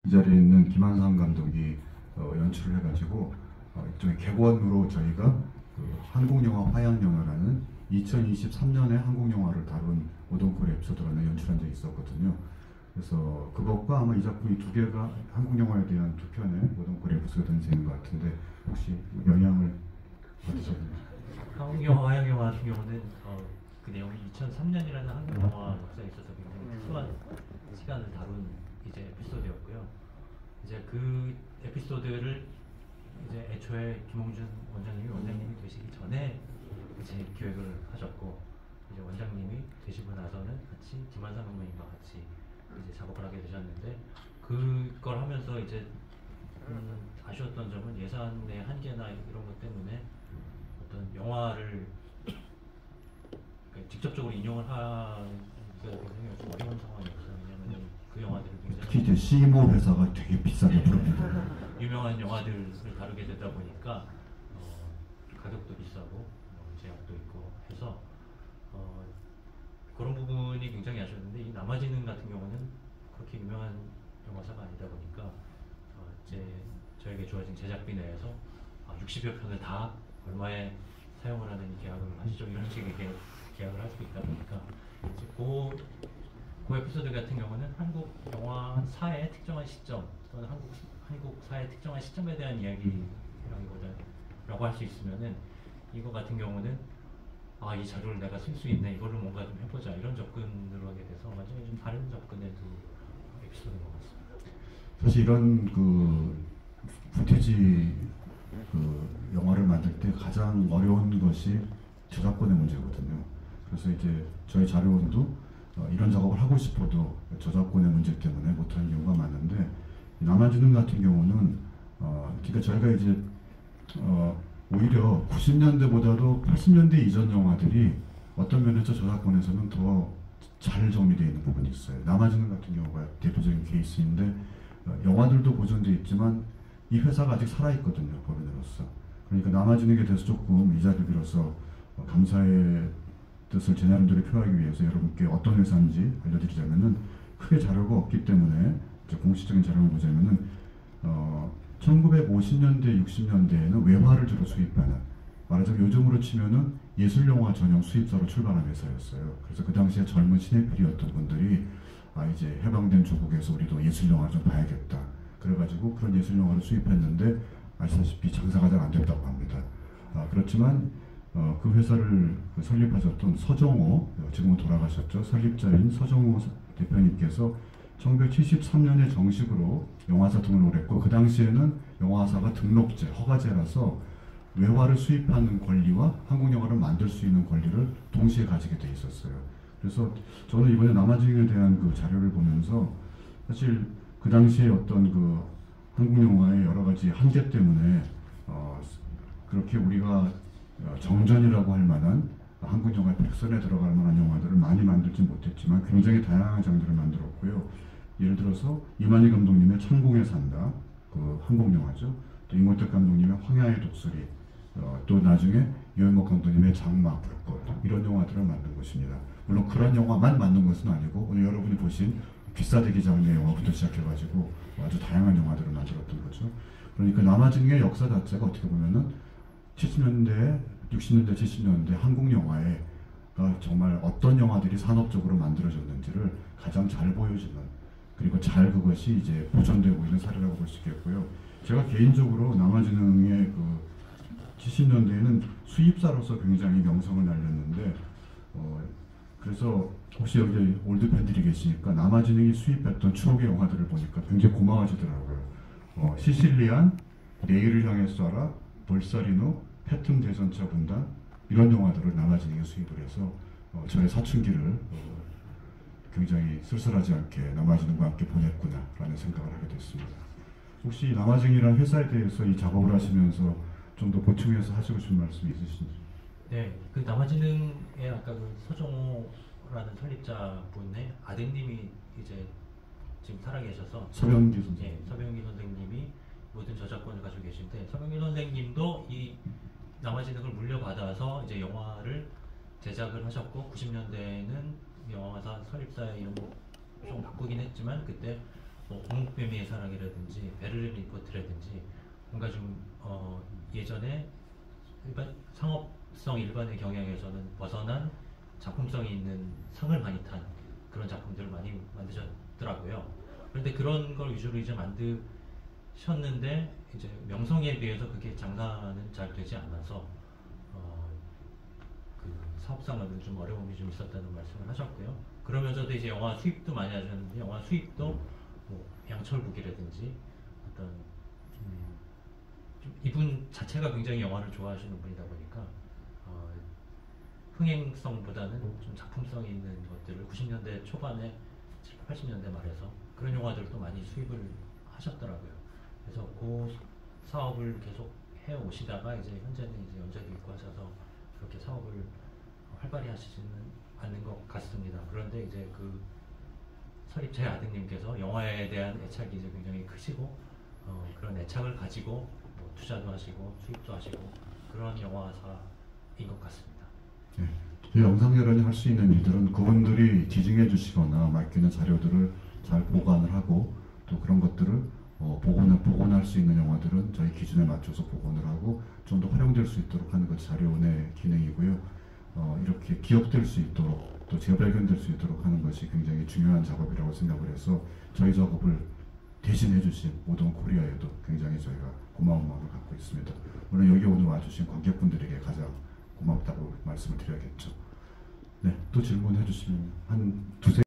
이 자리에 있는 김한상 감독이 연출을 해가지고 일종의 객원으로 저희가 그 한국영화 화양연화라는 2023년에 한국영화를 다룬 오동콜 에피소드라는 연출한 적이 있었거든요. 그래서 그것과 아마 이 작품이 두 개가 한국영화에 대한 두 편의 오동콜 에피소드가 되는 것 같은데 혹시 영향을 받으셨나요? 한국영화, 화양영화 같은 경우는 그 내용이 2003년이라는 한국영화 역사에 있어서 굉장히 특수한 시간을 다룬 이제 에피소드였고요. 이제 그 에피소드를 이제 애초에 김홍준 원장님이 되시기 전에 이제 기획을 하셨고, 이제 원장님이 되시고 나서는 같이 김한상 감독님과 같이 이제 작업을 하게 되셨는데, 그걸 하면서 이제 아쉬웠던 점은 예산의 한계나 이런 것 때문에 어떤 영화를 직접적으로 인용을 하기가 굉장히 좀 어려운 상황이었어요. 왜냐하면 그 영화들을 특히 굉장히 이제 시모 회사가 되게 비싸게 부릅니다. 유명한 영화들을 다루게 되다 보니까 가격도 비싸고 제약도 있고 해서 그런 부분이 굉장히 아쉬웠는데, 이 남아지는 같은 경우는 그렇게 유명한 영화사가 아니다 보니까 이제 저에게 주어진 제작비 내에서 60여 편을 다 얼마에 사용을 하는 계약을 하시죠, 이런 식의 계약을 할 수 있다 보니까 이제 그 에피소드 같은 경우는 한국 영화사의 특정한 시점 또는 한국 사의 특정한 시점에 대한 이야기라고 할 수 있으면은, 이거 같은 경우는 이 자료를 내가 쓸 수 있네, 이걸로 뭔가 좀 해보자, 이런 접근으로 하게 돼서 완전히 좀 다른 접근의 두 에피소드인 것 같습니다. 사실 이런 그 푸티지 그 영화를 만들 때 가장 어려운 것이 저작권의 문제거든요. 그래서 이제 저희 자료원도 이런 작업을 하고 싶어도 저작권의 문제 때문에 못하는 경우가 많은데, 남아주는 같은 경우는 그러니까 저희가 이제 오히려 90년대보다도 80년대 이전 영화들이 어떤 면에서 저작권에서는 더 잘 정리되어 있는 부분이 있어요. 남아주는 같은 경우가 대표적인 케이스인데, 영화들도 보존되어 있지만 이 회사가 아직 살아있거든요, 법인으로서. 그러니까 남아주는 게 대해서 조금 이 자리를 빌어서 감사의 뜻을 제 나름대로 표하기 위해서 여러분께 어떤 회사인지 알려드리자면은, 크게 자료가 없기 때문에 이제 공식적인 자료를 보자면은 1950년대, 60년대에는 외화를 주로 수입하는, 말하자면 요즘으로 치면은 예술영화 전용 수입사로 출발한 회사였어요. 그래서 그 당시에 젊은 시네필이었던 분들이 이제 해방된 조국에서 우리도 예술영화를 좀 봐야겠다, 그래가지고 그런 예술영화를 수입했는데 아시다시피 장사가 잘 안 됐다고 합니다. 그렇지만 그 회사를 설립하셨던 서정호, 지금은 돌아가셨죠, 설립자인 서정호 대표님께서 1973년에 정식으로 영화사 등록을 했고, 그 당시에는 영화사가 등록제, 허가제라서 외화를 수입하는 권리와 한국 영화를 만들 수 있는 권리를 동시에 가지게 돼 있었어요. 그래서 저는 이번에 남아주행에 대한 그 자료를 보면서 사실 그 당시에 어떤 그 한국 영화의 여러 가지 한계 때문에 그렇게 우리가 정전이라고 할 만한 한국 영화의 백선에 들어갈 만한 영화들을 많이 만들지 못했지만 굉장히 다양한 장르를 만들었고요. 예를 들어서 이만희 감독님의 천공에 산다, 그 한국 영화죠. 또 임원택 감독님의 황야의 독수리, 또 나중에 유현목 감독님의 장마, 불꽃, 이런 영화들을 만든 것입니다. 물론 그런 영화만 만든 것은 아니고 오늘 여러분이 보신 귀싸대기 장르의 영화부터 시작해가지고 아주 다양한 영화들을 만들었던 거죠. 그러니까 남아징의 역사 자체가 어떻게 보면은 70년대, 60년대, 70년대 한국 영화에 정말 어떤 영화들이 산업적으로 만들어졌는지를 가장 잘 보여주는, 그리고 잘 그것이 이제 보존되고 있는 사례라고 볼 수 있겠고요. 제가 개인적으로 남아지능의 그 70년대에는 수입사로서 굉장히 명성을 날렸는데, 그래서 혹시 여기 올드 팬들이 계시니까 남아지능이 수입했던 추억의 영화들을 보니까 굉장히 고마워지더라고요. 시실리안, 내일을 향해 쏴라, 볼사리노, 패튼 대전차 군단, 이런 영화들을 남아지능이 수입을 해서 저의 사춘기를 굉장히 쓸쓸하지 않게 남아지능과 함께 보냈구나라는 생각을 하게 됐습니다. 혹시 남아징이라는 회사에 대해서 이 작업을 하시면서 좀 더 보충해서 하시고 싶은 말씀 있으신지? 네, 그 남아지능의 아까 그 서정호라는 설립자분의 아드님이 이제 지금 살아계셔서, 서병기 선생님. 네, 서병기 선생님이 모든 저작권을 가지고 계신데, 서병기 선생님도 이 남아지능을 물려받아서 이제 영화를 제작을 하셨고, 90년대에는 영화사 설립사의 이름도 좀 바꾸긴 했지만 그때 뭐 옥뱀이의 사랑이라든지 베를린 리포트라든지 뭔가 좀 예전에 상업성 일반의 경향에서는 벗어난 작품성이 있는 상을 많이 탄 그런 작품들을 많이 만드셨더라고요. 그런데 그런 걸 위주로 이제 만드셨는데 이제 명성에 비해서 그게 장사는 잘 되지 않아서 그 사업상으로는 좀 어려움이 좀 있었다는 말씀을 하셨고요. 그러면서도 이제 영화 수입도 많이 하셨는데 영화 수입도 뭐 양철국이라든지 어떤 좀 이분 자체가 굉장히 영화를 좋아하시는 분이다 보니까 흥행성보다는 좀 작품성이 있는 것들을 90년대 초반에 80년대 말에서 그런 영화들도 많이 수입을 하셨더라고요. 그래서 그 사업을 계속 해 오시다가 이제 현재는 이제 연세도 있고 하셔서 그렇게 사업을 활발히 하시지는 않는 것 같습니다. 그런데 이제 그 설립 제 아드님께서 영화에 대한 애착이 이제 굉장히 크시고 그런 애착을 가지고 뭐 투자도 하시고 수입도 하시고 그런 영화사인 것 같습니다. 네. 이 영상여론이 할 수 있는 일들은 그분들이 지증해 주시거나 맡기는 자료들을 잘 보관을 하고 또 그런 것들을 복원할 수 있는 영화들은 저희 기준에 맞춰서 복원을 하고 좀 더 활용될 수 있도록 하는 것이 자료원의 기능이고요. 이렇게 기억될 수 있도록 또 재발견될 수 있도록 하는 것이 굉장히 중요한 작업이라고 생각을 해서 저희 작업을 대신해 주신 모던 코리아에도 굉장히 저희가 고마운 마음을 갖고 있습니다. 물론 여기 오늘 와주신 관객분들에게 가장 고맙다고 말씀을 드려야겠죠. 네, 또 질문해 주시면 한 두세